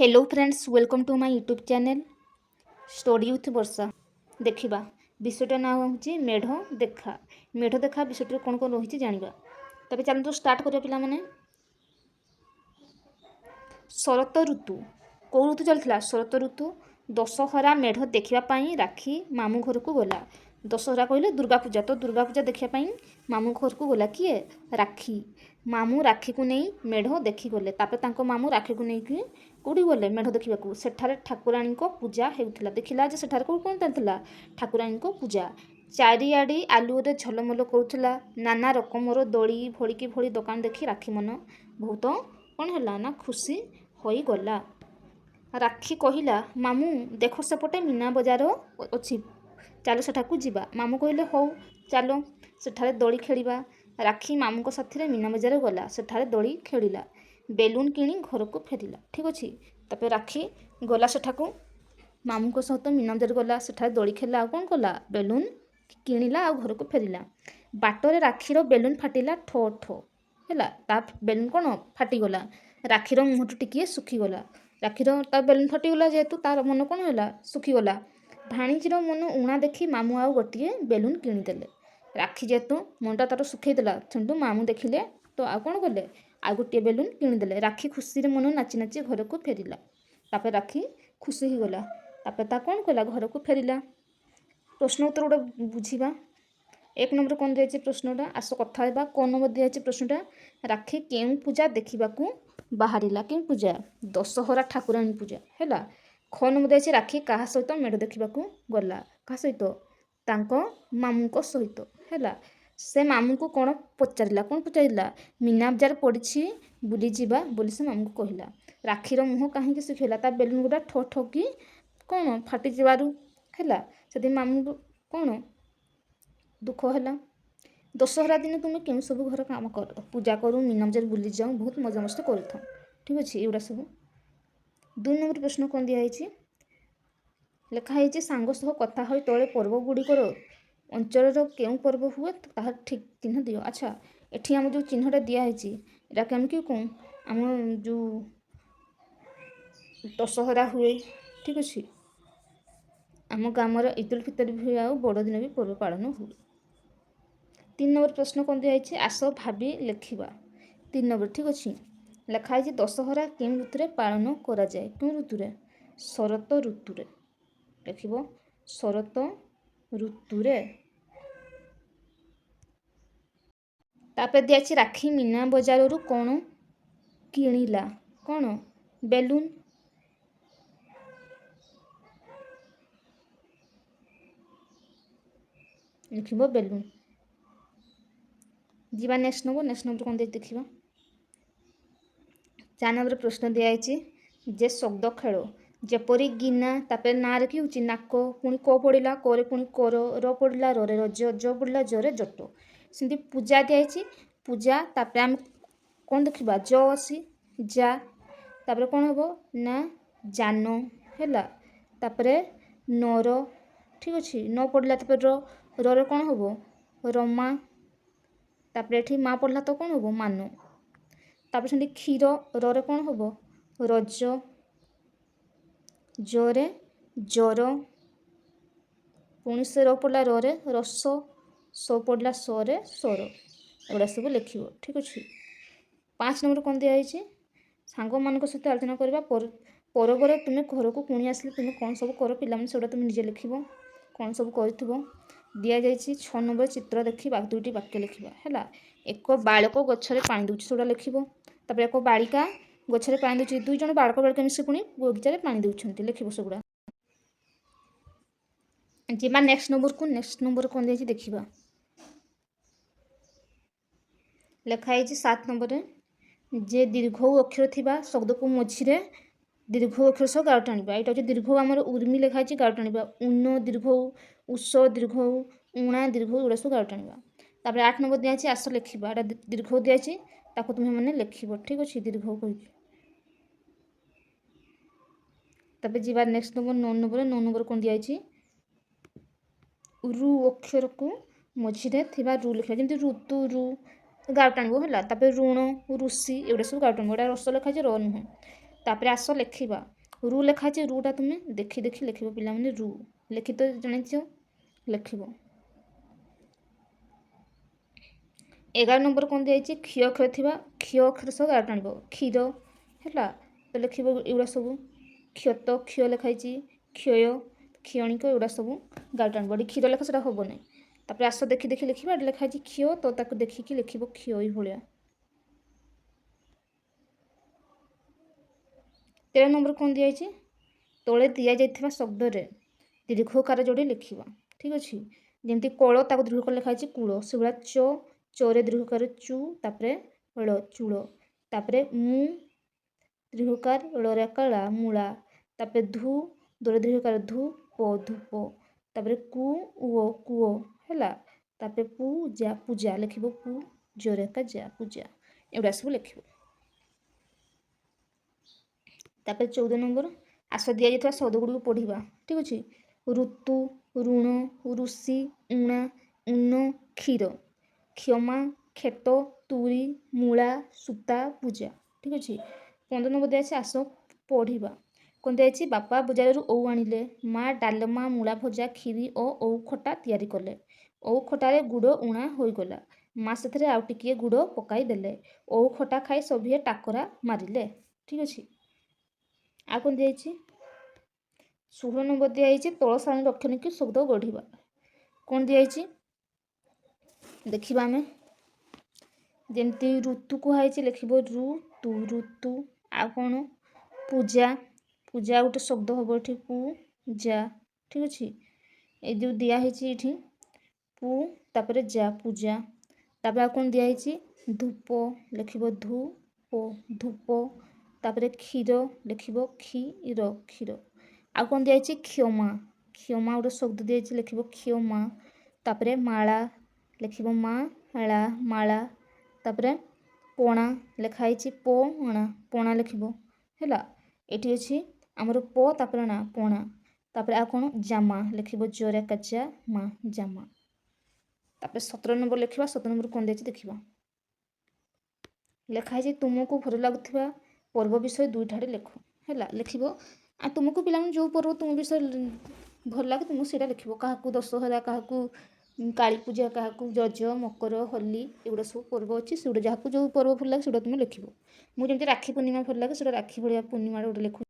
Hello friends, welcome to my YouTube channel study with Varsha. देखा विषयटा ना हूँ मेढ़ देखा विषय कौन कौन रही जाना। तबे चलते स्टार्ट करिया पिला माने। शरत ऋतु कौ ऋतु चलता? शरत ऋतु। दशहरा मेढ़ देखापी राखी मामू घर को गला। दशहरा कहले दुर्गा पूजा, तो दुर्गा पूजा देखापी मामू घर को गला किए? राखी। मामू राखी को नहीं मेढ़ देखी गले। तापर मामू राखी को नहीं कौटी गले मेढ़ देखा। सेठारे ठाकुराणी को पूजा होता। देखला जे सेठारे कौन चलता? ठाकुराणी को पूजा। चारिआड़ी आलुरे झलमल करुला। नाना रकमर दड़ी भड़िकी भड़ी दुकान देखी राखी मन बहुत कौन है ना खुशी हो गला। राखी कहला मामू देख सेपटे मीना बजार अच्छी, चलो सेठाकू जीवा। मामू कहले हौ चलो सेठारे दड़ी खेलिबा। राखी मामू को साथी मीना बजार गला, सेठारे दड़ी खेलिला, बेलून किणी घर को फेरिला। ठीक अच्छे। तापर राखी गला सेठाकू मामू को सहित मीना बजार गला, सेठारे दड़ी खेला, कौन कला बेलून किणिला आ घर को फेरिला। बाटरे राखीर बेलून फाटिला ठो ठो है। ता बेलून कौन फाटिगला। राखीर मुहँ टिके सुखीगला। राखीर ता बेलून फाटिगला जेहेतु तार मन कौन है सुखीगला। भाणीजीर मन उणा देखी मामू आउ गोटे बेलून किणीदेले। राखी जेहेतु मनटा तार सुखईदेला सेठू मामू देखिले तो आ कौन कले आ गोटे बेलून किणीदेले। राखी खुशी मन नाची नाची घर को फेरिला। तापर राखी खुशी हो गला। तापर ता कौन कला घर को फेरिला। प्रश्न उत्तर गोटे बुझा। एक नंबर कौन दिखाई प्रश्नटा आस कथा कौन नंबर दिखाई प्रश्नटा राखी केउ पूजा देखा बाहरिला। केउ पूजा? दशहरा ठाकुराणी पूजा है। ख नंबर दिखाई राखी क्या सहित मेढ़ देखा गला। क्या सहित? तांको मामू को सहित है। से मामू को कौन पचारा? कौन पचारा? मीना बजार पड़ी बुली जावा बोली से मामू को कहला। राखीर मुहँ कहीं सुखीला, ता बेलून गुड़ा ठो ठोकी कौन फाटी जावारू है। से मामू कौन दुख है। दशहरा दिन तुम्हें क्यों सब घर काम कर, पूजा करूँ, मीना बजार बुली जाऊँ, बहुत मजा मस्ती कर। ठीक अच्छे। एगुड़ा सब। 2 नंबर प्रश्न कौन दिखाई लिखाई सांग सह कथा हो तले पर्व गुड़िकर अंचल क्यों पर्व हुए तार ठीक चिन्ह दियो। अच्छा, एठी आम जो चिन्हटा दिखाई यहाँ कम कि कौन आम जो दशहरा हुए। ठीक अच्छे। आम ग्रामर ईद उल फितर भी आ बड़ दिन भी पर्व पालन हुए। 3 नंबर प्रश्न कौन दिखाई आस भाभी लिखा। 3 नंबर ठीक अच्छे। लिखाई दशहरा क्यों ऋतु पालन करा जाए? क्यों ऋतु? शरत ऋतु लिख। शरत ऋतु। तापर दिखाई राखी मीना बजार कौन किणिला? कौन? बेलून। लिख बेलून। जीवा नेक्स्ट नंबर कौन देखा। 4 नंबर प्रश्न दिखाई जे शब्द खेल जेपरी गिना तापर ना रे कि होची नाक पुणी क पड़िला करे पुणी कर र पड़िला रे रज ज पड़िला जरे जट। सेमती पूजा दिखाई पूजा तापर आम कौन देखा ज असी जा तापर कौन हम ना जान है। तापर नर ठीक अच्छे न पड़िला तापर रे कौन हम रमा। तापर ये माँ पड़ला तो कौन हम मान। तापर से क्षीर रे कौन हम रज जरे जर पुणी से र पड़ला रे रस स पड़ला सरे सर। एगुड़ा सब लिख। ठीक अच्छे। 5 नंबर कौन दिखाई सांग मान सहित आलोचना करवा पर्व तुम्हें घर को कुणी आसिले तुम्हें कौन सब कर पिला से तुम निजे लिख कौन सब कर दि जाइए। 6 नंबर चित्र देखी 2टी वाक्य लिखा है। एक बालक गछरे पानी दूची से लिख। तापर एक बालिका गछरे पानी दूची 2 जन बालक बालिका मिसे पुणी बगीचार पानी दूसरी लिख सेगुड़ा। जीवा नेक्स्ट नंबर को। नेक्स्ट नंबर कौन दिखाई देखा लिखाई 7 नंबर जे दीर्घ अक्षर थी शब्द को मझीरे दीर्घ अक्षर सह गार टाणवा। यहाँ हूँ दीर्घ आमर उर्मी लिखाई गार टाणवा। उन दीर्घ उष दीर्घ उणा दीर्घ एगुड़ा सब गार टाणवा। तापर 8 नंबर दिखाई आस लिखा। यहाँ दीर्घ दिखाई ताको तुम्हें मैंने लिख। ठीक अच्छे। दीर्घ कह तापर जी नेक्स्ट नंबर 9 नंबर कौन दिखाई रु अक्षर को मझीरे थी रु लिखा जमी ऋतु रु गार टाणव है। तापर ऋण ऋषि एगुड़ा सब गार टाणव। रस लिखाई र नुह। तापर आस लिखा ରୁ ଲେଖା ଅଛି, ରୁଟା ତୁମେ ଦେଖି ଦେଖି ଲେଖିବ ପିଲାମାନେ। ରୁ ଲେଖି ତ ଜାଣିଛ, ଲେଖିବ। 11 ନମ୍ବର କ'ଣ ଦିଆଯାଇଛି, କ୍ଷୟ ଅକ୍ଷର ଥିବା, କ୍ଷୟ ଅକ୍ଷର ସହ ଗାର ଟାଣିବ। କ୍ଷୀର ହେଲା, ତ ଲେଖିବ ଏଗୁଡ଼ା ସବୁ। କ୍ଷତ, କ୍ଷୟ ଲେଖା ହେଇଛି, କ୍ଷୟ, କ୍ଷଣିକ, ଏଗୁଡ଼ା ସବୁ ଗାର ଟାଣିବ। ଏଠି କ୍ଷୀର ଲେଖା ସେଟା ହେବ ନାହିଁ। ତାପରେ ଆସ ଦେଖି ଦେଖି ଲେଖିବା। ଏଠି ଲେଖା ହେଇଛି କ୍ଷୟ, ତ ତାକୁ ଦେଖିକି ଲେଖିବ କ୍ଷୟ ଭଳିଆ। 13 ନମ୍ବର କ'ଣ ଦିଆଯାଇଛି, ତଳେ ଦିଆଯାଇଥିବା ଶବ୍ଦରେ ଦୀର୍ଘକାର ଯୋଡ଼ି ଲେଖିବା। ଠିକ୍ ଅଛି, ଯେମିତି କଳ, ତାକୁ ଦୀର୍ଘକାର ଲେଖା ହେଇଛି କୁଳ। ସେଭଳିଆ ଚରେ ଦୀର୍ଘକାର ଚୁ, ତାପରେ ଳ, ଚୂଳ। ତାପରେ ମୁଁ, ଦୀର୍ଘକାର ଳରେ ଳା, ମୂଳା। ତାପରେ ଧୁ, ଦୋରେ ଦୀର୍ଘକାର ଧୁ, ପ, ଧୂପ। ତାପରେ କୁ, ଉଅ, କୂଅ ହେଲା। ତାପରେ ପୂଜା, ପୂଜା ଲେଖିବ ପୁ, ଜୋରେ ଯା, ପୂଜା। ଏଗୁଡ଼ା ସବୁ ଲେଖିବ। ତାପରେ 14 ନମ୍ବର, ଆସ ଦିଆଯାଇଥିବା ଶବ୍ଦ ଗୁଡ଼ିକୁ ପଢ଼ିବା। ଠିକ୍ ଅଛି, ଋତୁ, ଋଣ, ଋଷି, ଉଣା, ଉନ, କ୍ଷୀର, କ୍ଷମା, କ୍ଷେତ, ତୁରୀ, ମୂଳା, ସୂତା, ପୂଜା। ଠିକ୍ ଅଛି। 15 ନମ୍ବର ଦିଆଯାଇଛି, ଆସ ପଢ଼ିବା। କ'ଣ ଦିଆଯାଇଛି, ବାପା ବଜାରରୁ ଓଉ ଆଣିଲେ, ମା ଡାଲମା, ମୂଳା ଭଜା, କ୍ଷୀରି ଓ ଓଉ ଖଟା ତିଆରି କଲେ। ଓଉ ଖଟାରେ ଗୁଡ଼ ଉଣା ହୋଇଗଲା, ମା ସେଥିରେ ଆଉ ଟିକିଏ ଗୁଡ଼ ପକାଇ ଦେଲେ। ଓଉ ଖଟା ଖାଇ ସଭିଏ ଟାକରା ମାରିଲେ। ଠିକ୍ ଅଛି। ଆଉ କ'ଣ ଦିଆଯାଇଛି, 16 ନମ୍ବର ଦିଆଯାଇଛି, ତଳ ସାରଣୀ ଲକ୍ଷ୍ୟ ନେଇକି ଶବ୍ଦ ଗଢ଼ିବା। କ'ଣ ଦିଆଯାଇଛି ଦେଖିବା ଆମେ। ଯେମିତି ଋତୁ କୁହାଯାଇଛି, ଲେଖିବ ଋ, ତୁ, ଋତୁ। ଆଉ କ'ଣ, ପୂଜା, ପୂଜା ଗୋଟେ ଶବ୍ଦ ହେବ ଏଠି, ପୂଜା। ଠିକ୍ ଅଛି। ଏଇ ଯେଉଁ ଦିଆହେଇଛି ଏଠି ପୁ, ତାପରେ ଯା, ପୂଜା। ତାପରେ ଆଉ କ'ଣ ଦିଆହେଇଛି, ଧୂପ, ଲେଖିବ ଧୂ, ପ, ଧୂପ। ତାପରେ କ୍ଷୀର, ଲେଖିବ କ୍ଷୀର, କ୍ଷୀର। ଆଉ କ'ଣ ଦିଆହେଇଛି, କ୍ଷମା, କ୍ଷମା ଗୋଟେ ଶବ୍ଦ ଦିଆହେଇଛି, ଲେଖିବ କ୍ଷମା। ତାପରେ ମାଳା, ଲେଖିବ ମାଳା, ମାଳା। ତାପରେ ପଣା, ଲେଖା ହେଇଛି ପଣା, ପଣା ଲେଖିବ ହେଲା। ଏଠି ଅଛି ଆମର ପ, ତାପରେ ନା, ପଣା। ତାପରେ ଆଉ କ'ଣ, ଜାମା, ଲେଖିବ ଜୋରେ ଯା, ମା, ଜାମା। ତାପରେ 17 ନମ୍ବର ଲେଖିବା। 17 ନମ୍ବର କ'ଣ ଦିଆଯାଇଛି ଦେଖିବା। ଲେଖା ହେଇଛି, ତୁମକୁ ଭଲ ଲାଗୁଥିବା ପର୍ବ ବିଷୟ 2 ଧାଡ଼ି ଲେଖ ହେଲା। ଲେଖିବ, ଆଉ ତୁମକୁ ପିଲାମାନେ ଯେଉଁ ପର୍ବ ତୁମ ବିଷୟ ଭଲ ଲାଗେ ତୁମକୁ ସେଇଟା ଲେଖିବ। କାହାକୁ ଦଶହରା, କାହାକୁ କାଳୀପୂଜା, କାହାକୁ ରଜ, ମକର, ହୋଲି, ଏଗୁଡ଼ା ସବୁ ପର୍ବ ଅଛି। ସେଗୁଡ଼ା ଯାହାକୁ ଯେଉଁ ପର୍ବ ଭଲ ଲାଗେ ସେଗୁଡ଼ା ତୁମେ ଲେଖିବ। ମୁଁ ଯେମିତି ରାକ୍ଷୀ ପୂର୍ଣ୍ଣିମା ଭଲ ଲାଗେ ସେଟା ରାକ୍ଷୀ ଭଳିଆ ପୂର୍ଣ୍ଣିମାରେ ଗୋଟେ ଲେଖୁ।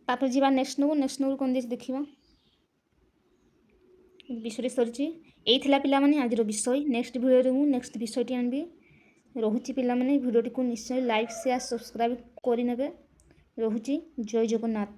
ତାପରେ ଯିବା ନେକ୍ସଟ ନମ୍ବର। ନେକ୍ସଟ ନମ୍ବର କ'ଣ ଦେଇଛି ଦେଖିବା। ବିଷୟଟି ସରିଛି। ଏଇ ଥିଲା ପିଲାମାନେ ଆଜିର ବିଷୟ। ନେକ୍ସଟ ଭିଡ଼ିଓରେ ମୁଁ ନେକ୍ସଟ ବିଷୟଟି ଆଣିବି। ରହୁଛି ପିଲାମାନେ, ଭିଡ଼ିଓଟିକୁ ନିଶ୍ଚୟ ଲାଇକ୍, ସେୟାର, ସବସ୍କ୍ରାଇବ୍ କରିନେବେ। ରହୁଛି, ଜୟ ଜଗନ୍ନାଥ।